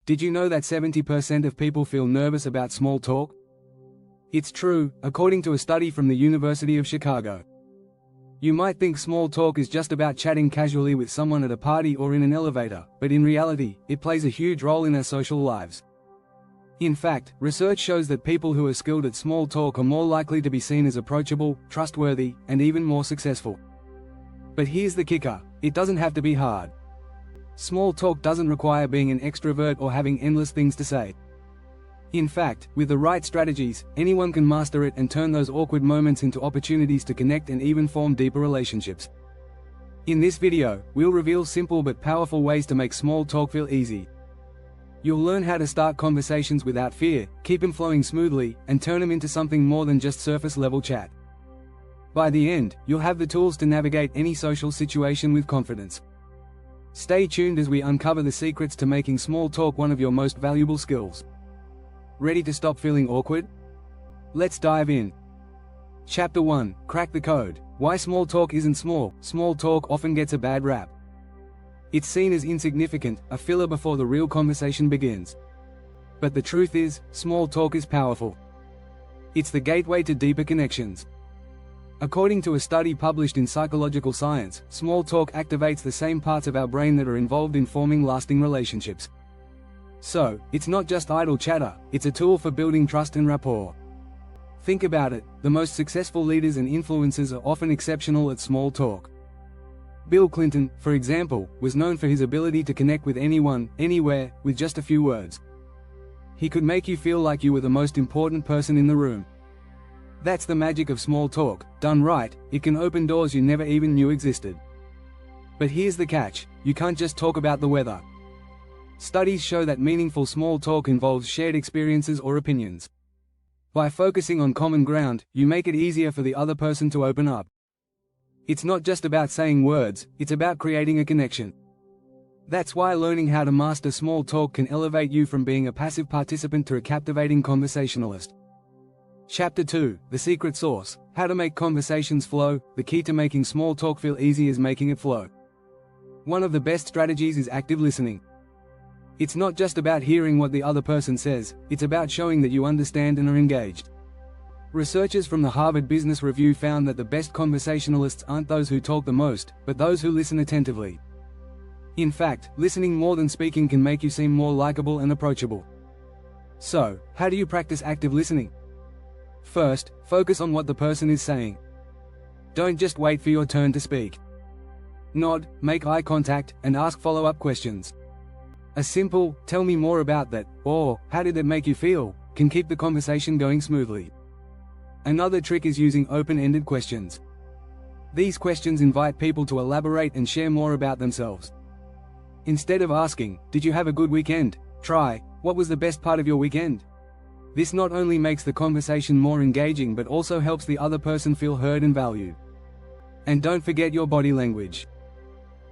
Did you know that 70% of people feel nervous about small talk? It's true, according to a study from the University of Chicago. You might think small talk is just about chatting casually with someone at a party or in an elevator, but in reality, it plays a huge role in our social lives. In fact, research shows that people who are skilled at small talk are more likely to be seen as approachable, trustworthy, and even more successful. But here's the kicker: it doesn't have to be hard. Small talk doesn't require being an extrovert or having endless things to say. In fact, with the right strategies, anyone can master it and turn those awkward moments into opportunities to connect and even form deeper relationships. In this video, we'll reveal simple but powerful ways to make small talk feel easy. You'll learn how to start conversations without fear, keep them flowing smoothly, and turn them into something more than just surface-level chat. By the end, you'll have the tools to navigate any social situation with confidence. Stay tuned as we uncover the secrets to making small talk one of your most valuable skills. Ready to stop feeling awkward? Let's dive in. Chapter 1: Crack the Code. Why small talk isn't small. Small talk often gets a bad rap. It's seen as insignificant, a filler before the real conversation begins. But the truth is, small talk is powerful. It's the gateway to deeper connections. According to a study published in Psychological Science, small talk activates the same parts of our brain that are involved in forming lasting relationships. So, it's not just idle chatter, it's a tool for building trust and rapport. Think about it, the most successful leaders and influencers are often exceptional at small talk. Bill Clinton, for example, was known for his ability to connect with anyone, anywhere, with just a few words. He could make you feel like you were the most important person in the room. That's the magic of small talk. Done right, it can open doors you never even knew existed. But here's the catch: you can't just talk about the weather. Studies show that meaningful small talk involves shared experiences or opinions. By focusing on common ground, you make it easier for the other person to open up. It's not just about saying words, it's about creating a connection. That's why learning how to master small talk can elevate you from being a passive participant to a captivating conversationalist. Chapter 2: The Secret Sauce. How to make conversations flow. The key to making small talk feel easy is making it flow. One of the best strategies is active listening. It's not just about hearing what the other person says, it's about showing that you understand and are engaged. Researchers from the Harvard Business Review found that the best conversationalists aren't those who talk the most, but those who listen attentively. In fact, listening more than speaking can make you seem more likable and approachable. So, how do you practice active listening? First, focus on what the person is saying. Don't just wait for your turn to speak. Nod, make eye contact, and ask follow-up questions. A simple, "Tell me more about that," or "How did that make you feel?" can keep the conversation going smoothly. Another trick is using open-ended questions. These questions invite people to elaborate and share more about themselves. Instead of asking, "Did you have a good weekend?" try, "What was the best part of your weekend?" This not only makes the conversation more engaging but also helps the other person feel heard and valued. And don't forget your body language.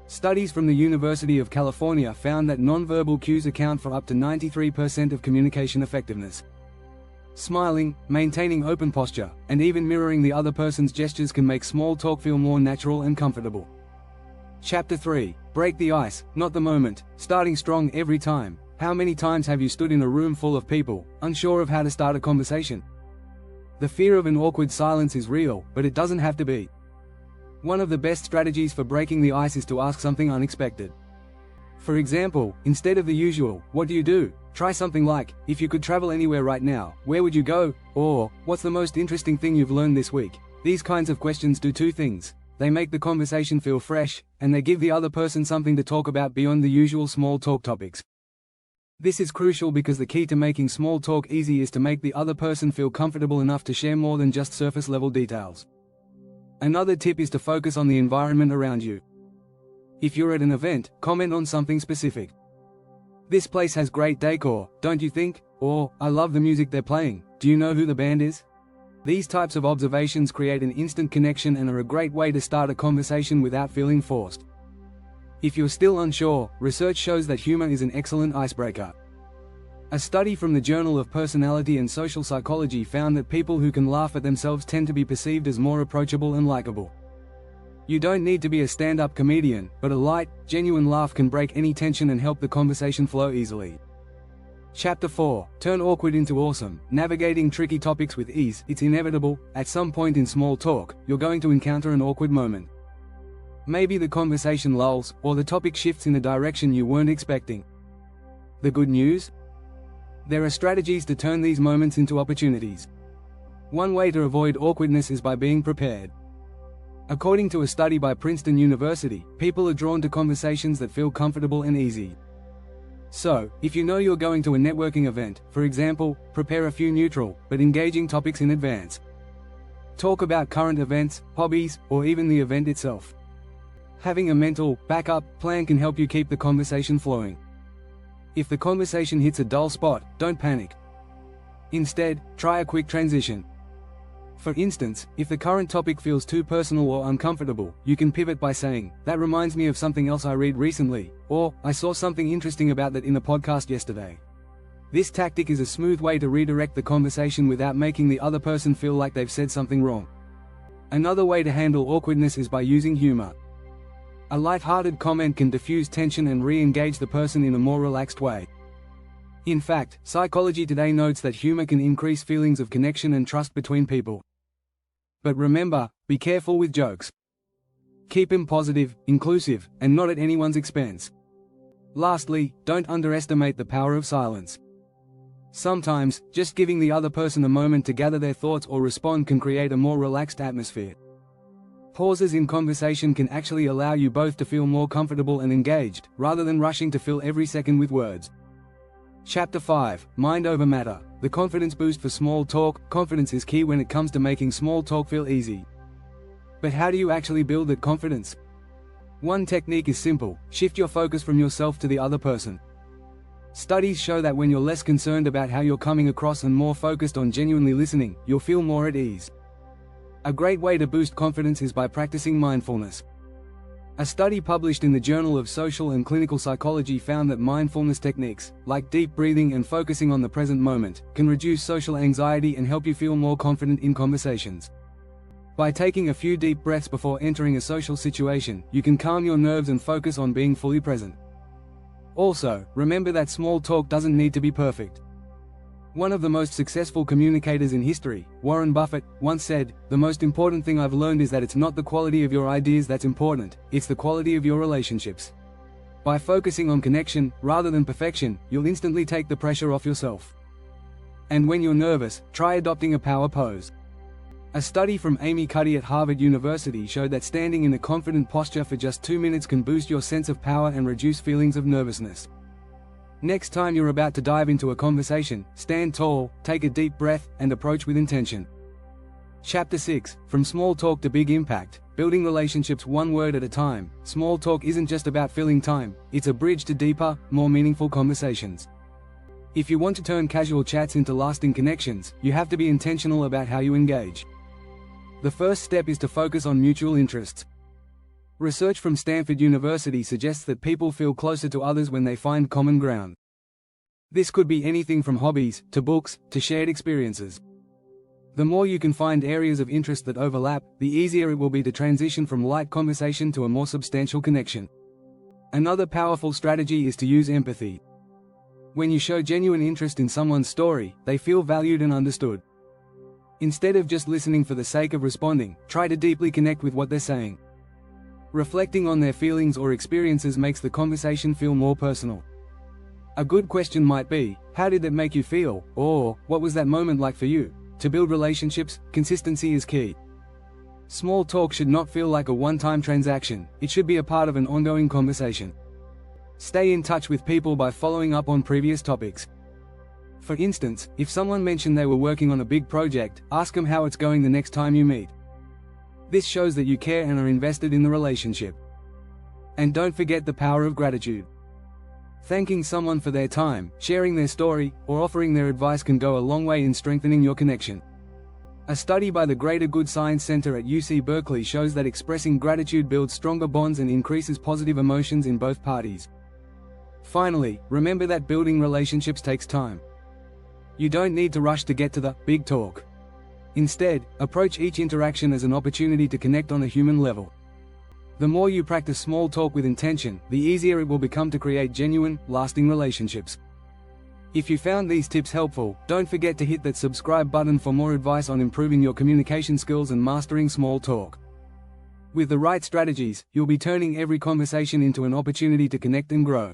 Studies from the University of California found that nonverbal cues account for up to 93% of communication effectiveness. Smiling, maintaining open posture, and even mirroring the other person's gestures can make small talk feel more natural and comfortable. Chapter 3: Break the ice, not the moment. Starting strong every time. How many times have you stood in a room full of people, unsure of how to start a conversation? The fear of an awkward silence is real, but it doesn't have to be. One of the best strategies for breaking the ice is to ask something unexpected. For example, instead of the usual, "What do you do?" try something like, "If you could travel anywhere right now, where would you go?" Or, "What's the most interesting thing you've learned this week?" These kinds of questions do two things. They make the conversation feel fresh, and they give the other person something to talk about beyond the usual small talk topics. This is crucial because the key to making small talk easy is to make the other person feel comfortable enough to share more than just surface-level details. Another tip is to focus on the environment around you. If you're at an event, comment on something specific. "This place has great decor, don't you think?" Or, "I love the music they're playing, do you know who the band is?" These types of observations create an instant connection and are a great way to start a conversation without feeling forced. If you're still unsure, research shows that humor is an excellent icebreaker. A study from the Journal of Personality and Social Psychology found that people who can laugh at themselves tend to be perceived as more approachable and likable. You don't need to be a stand-up comedian, but a light, genuine laugh can break any tension and help the conversation flow easily. Chapter 4. Turn awkward into awesome. Navigating tricky topics with ease. It's inevitable, at some point in small talk, you're going to encounter an awkward moment. Maybe the conversation lulls, or the topic shifts in a direction you weren't expecting. The good news? There are strategies to turn these moments into opportunities. One way to avoid awkwardness is by being prepared. According to a study by Princeton University, people are drawn to conversations that feel comfortable and easy. So, if you know you're going to a networking event, for example, prepare a few neutral, but engaging topics in advance. Talk about current events, hobbies, or even the event itself. Having a mental backup plan can help you keep the conversation flowing. If the conversation hits a dull spot, don't panic. Instead, try a quick transition. For instance, if the current topic feels too personal or uncomfortable, you can pivot by saying, "That reminds me of something else I read recently," or "I saw something interesting about that in the podcast yesterday." This tactic is a smooth way to redirect the conversation without making the other person feel like they've said something wrong. Another way to handle awkwardness is by using humor. A light-hearted comment can diffuse tension and re-engage the person in a more relaxed way. In fact, Psychology Today notes that humor can increase feelings of connection and trust between people. But remember, be careful with jokes. Keep them positive, inclusive, and not at anyone's expense. Lastly, don't underestimate the power of silence. Sometimes, just giving the other person a moment to gather their thoughts or respond can create a more relaxed atmosphere. Pauses in conversation can actually allow you both to feel more comfortable and engaged, rather than rushing to fill every second with words. Chapter 5. Mind over matter. The confidence boost for small talk. Confidence is key when it comes to making small talk feel easy. But how do you actually build that confidence? One technique is simple: shift your focus from yourself to the other person. Studies show that when you're less concerned about how you're coming across and more focused on genuinely listening, you'll feel more at ease. A great way to boost confidence is by practicing mindfulness. A study published in the Journal of Social and Clinical Psychology found that mindfulness techniques, like deep breathing and focusing on the present moment, can reduce social anxiety and help you feel more confident in conversations. By taking a few deep breaths before entering a social situation, you can calm your nerves and focus on being fully present. Also, remember that small talk doesn't need to be perfect. One of the most successful communicators in history, Warren Buffett, once said, "The most important thing I've learned is that it's not the quality of your ideas that's important, it's the quality of your relationships." By focusing on connection, rather than perfection, you'll instantly take the pressure off yourself. And when you're nervous, try adopting a power pose. A study from Amy Cuddy at Harvard University showed that standing in a confident posture for just 2 minutes can boost your sense of power and reduce feelings of nervousness. Next time you're about to dive into a conversation, stand tall, take a deep breath, and approach with intention. Chapter 6. From small talk to big impact. Building relationships one word at a time. Small talk isn't just about filling time, it's a bridge to deeper, more meaningful conversations. If you want to turn casual chats into lasting connections, you have to be intentional about how you engage. The first step is to focus on mutual interests. Research from Stanford University suggests that people feel closer to others when they find common ground. This could be anything from hobbies, to books, to shared experiences. The more you can find areas of interest that overlap, the easier it will be to transition from light conversation to a more substantial connection. Another powerful strategy is to use empathy. When you show genuine interest in someone's story, they feel valued and understood. Instead of just listening for the sake of responding, try to deeply connect with what they're saying. Reflecting on their feelings or experiences makes the conversation feel more personal. A good question might be, "How did that make you feel?" or "What was that moment like for you?" To build relationships, consistency is key. Small talk should not feel like a one-time transaction, it should be a part of an ongoing conversation. Stay in touch with people by following up on previous topics. For instance, if someone mentioned they were working on a big project, ask them how it's going the next time you meet. This shows that you care and are invested in the relationship. And don't forget the power of gratitude. Thanking someone for their time, sharing their story, or offering their advice can go a long way in strengthening your connection. A study by the Greater Good Science Center at UC Berkeley shows that expressing gratitude builds stronger bonds and increases positive emotions in both parties. Finally, remember that building relationships takes time. You don't need to rush to get to the big talk. Instead, approach each interaction as an opportunity to connect on a human level. The more you practice small talk with intention, the easier it will become to create genuine, lasting relationships. If you found these tips helpful, don't forget to hit that subscribe button for more advice on improving your communication skills and mastering small talk. With the right strategies, you'll be turning every conversation into an opportunity to connect and grow.